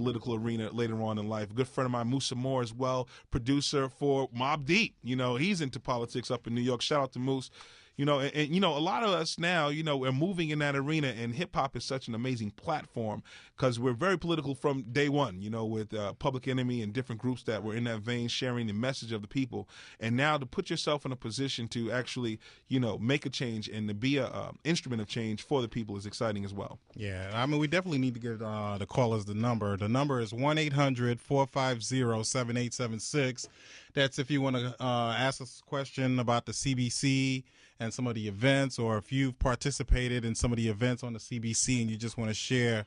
political arena later on in life. A good friend of mine, Musa Moore, as well, producer for Mobb Deep. He's into politics up in New York. Shout out to Moose. And a lot of us now, we're moving in that arena, and hip hop is such an amazing platform because we're very political from day one, with Public Enemy and different groups that were in that vein sharing the message of the people. And now to put yourself in a position to actually, make a change and to be a instrument of change for the people is exciting as well. Yeah, I mean, we definitely need to give the callers the number. The number is 1-800-450-7876. That's if you want to ask us a question about the CBC and some of the events, or if you've participated in some of the events on the CBC and you just want to share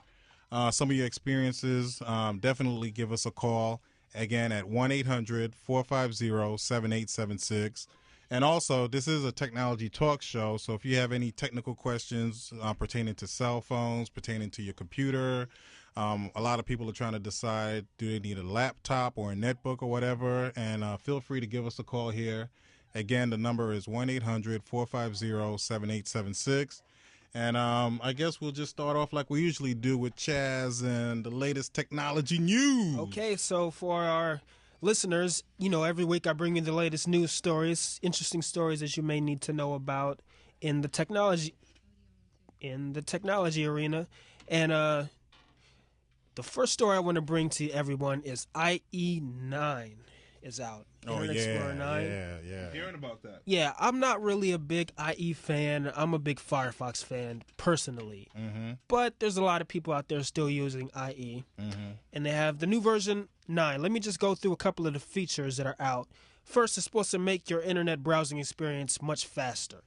some of your experiences, definitely give us a call. Again, at 1-800-450-7876. And also, this is a technology talk show, so if you have any technical questions pertaining to cell phones, pertaining to your computer, a lot of people are trying to decide, do they need a laptop or a netbook or whatever, and feel free to give us a call here. Again, the number is 1-800-450-7876. And I guess we'll just start off like we usually do with Chaz and the latest technology news. Okay, so for our listeners, every week I bring you the latest news stories, interesting stories that you may need to know about in the technology arena. And the first story I want to bring to everyone is IE9 is out. Internet Explorer 9. Yeah. Hearing about that. Yeah, I'm not really a big IE fan. I'm a big Firefox fan, personally. Mm-hmm. But there's a lot of people out there still using IE. Mm-hmm. And they have the new version 9. Let me just go through a couple of the features that are out. First, it's supposed to make your internet browsing experience much faster.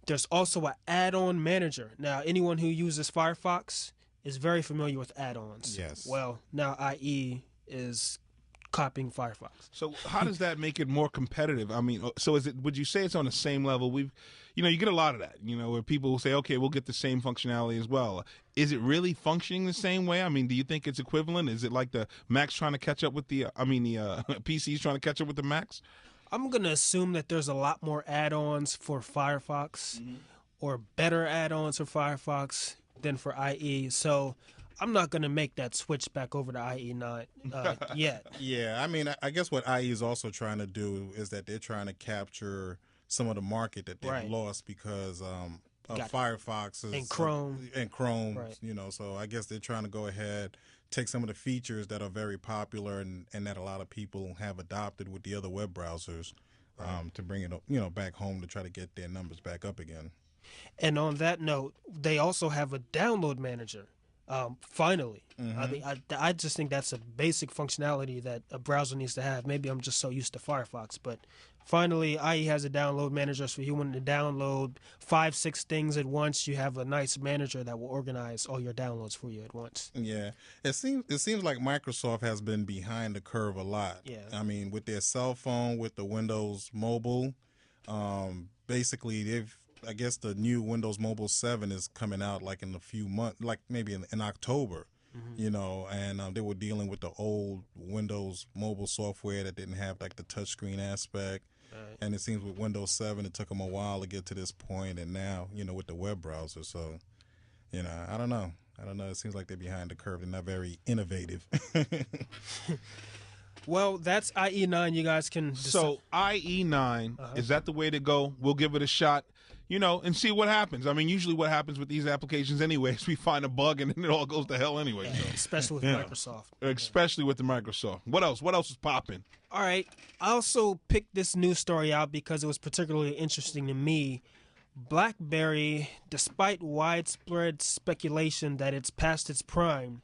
There's also an add-on manager. Now, anyone who uses Firefox is very familiar with add-ons. Yes. Well, now IE is copying Firefox. So how does that make it more competitive? I mean, so would you say it's on the same level? You get a lot of that, where people will say, okay, we'll get the same functionality as well. Is it really functioning the same way? I mean, do you think it's equivalent? Is it like the Macs trying to catch up with the PCs trying to catch up with the Macs? I'm going to assume that there's a lot more add-ons for Firefox or better add-ons for Firefox than for IE. So I'm not going to make that switch back over to IE9 yet. Yeah, I mean, I guess what IE is also trying to do is that they're trying to capture some of the market that they've lost because of Firefox and Chrome. Right. So I guess they're trying to go ahead, take some of the features that are very popular and that a lot of people have adopted with the other web browsers to bring it back home to try to get their numbers back up again. And on that note, they also have a download manager. Finally. I just think that's a basic functionality that a browser needs to have. Maybe I'm just so used to Firefox, but finally IE has a download manager, so if you want to download 5-6 things at once, you have a nice manager that will organize all your downloads for you at once. Yeah. It seems like Microsoft has been behind the curve a lot. Yeah. I mean, with their cell phone, with the Windows Mobile, basically I guess the new Windows Mobile 7 is coming out like in a few months, like maybe in October, and they were dealing with the old Windows Mobile software that didn't have like the touchscreen aspect. Right. And it seems with Windows 7, it took them a while to get to this point, and now, with the web browser. So, I don't know. It seems like they're behind the curve. They're not very innovative. Well, that's IE9. You guys can decide. So IE9, is that the way to go? We'll give it a shot, and see what happens. I mean, usually what happens with these applications anyway is we find a bug and then it all goes to hell anyway. So. Especially with Microsoft. Especially with the Microsoft. What else? What else is popping? All right. I also picked this news story out because it was particularly interesting to me. BlackBerry, despite widespread speculation that it's past its prime,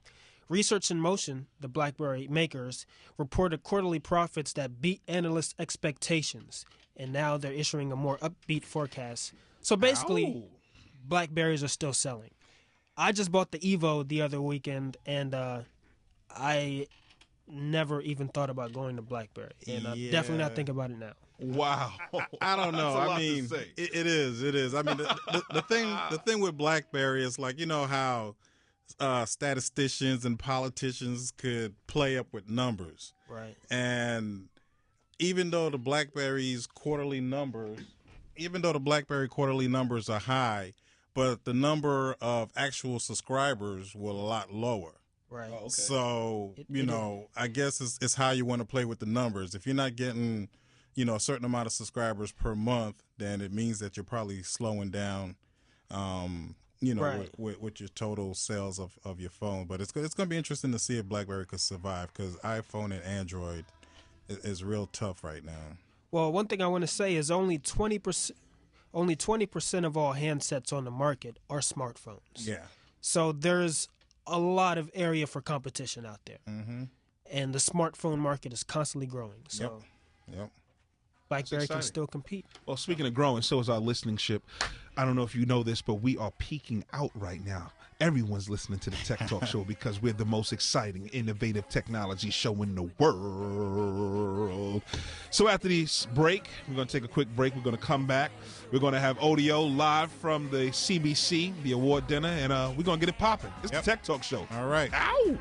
Research in Motion, the BlackBerry makers, reported quarterly profits that beat analyst expectations, and now they're issuing a more upbeat forecast. So basically, BlackBerries are still selling. I just bought the Evo the other weekend, and I never even thought about going to BlackBerry, and I'm definitely not thinking about it now. Wow, I don't know. I mean, it is. I mean, the thing with BlackBerry is like how statisticians and politicians could play up with numbers, right? And even though the BlackBerry quarterly numbers are high, but the number of actual subscribers were a lot lower. Right. Oh, okay. So, you know, I guess it's how you want to play with the numbers. If you're not getting, you know, a certain amount of subscribers per month, then it means that you're probably slowing down, you know, Right. with your total sales of your phone. But it's going to be interesting to see if BlackBerry could survive, because iPhone and Android is real tough right now. Well, one thing I want to say is only 20% of all handsets on the market are smartphones. Yeah. So there's a lot of area for competition out there. Mm-hmm. And the smartphone market is constantly growing. So Yep. BlackBerry can exciting. still compete. Well, speaking of growing, so is our listening ship. I don't know if you know this, but we are peaking out right now. Everyone's listening to the Tech Talk Show because we're the most exciting, innovative technology show in the world. So after this break, we're going to take a quick break. We're going to come back. We're going to have audio live from the CBC, the award dinner, and we're going to get it popping. It's the Tech Talk Show. All right. Ow!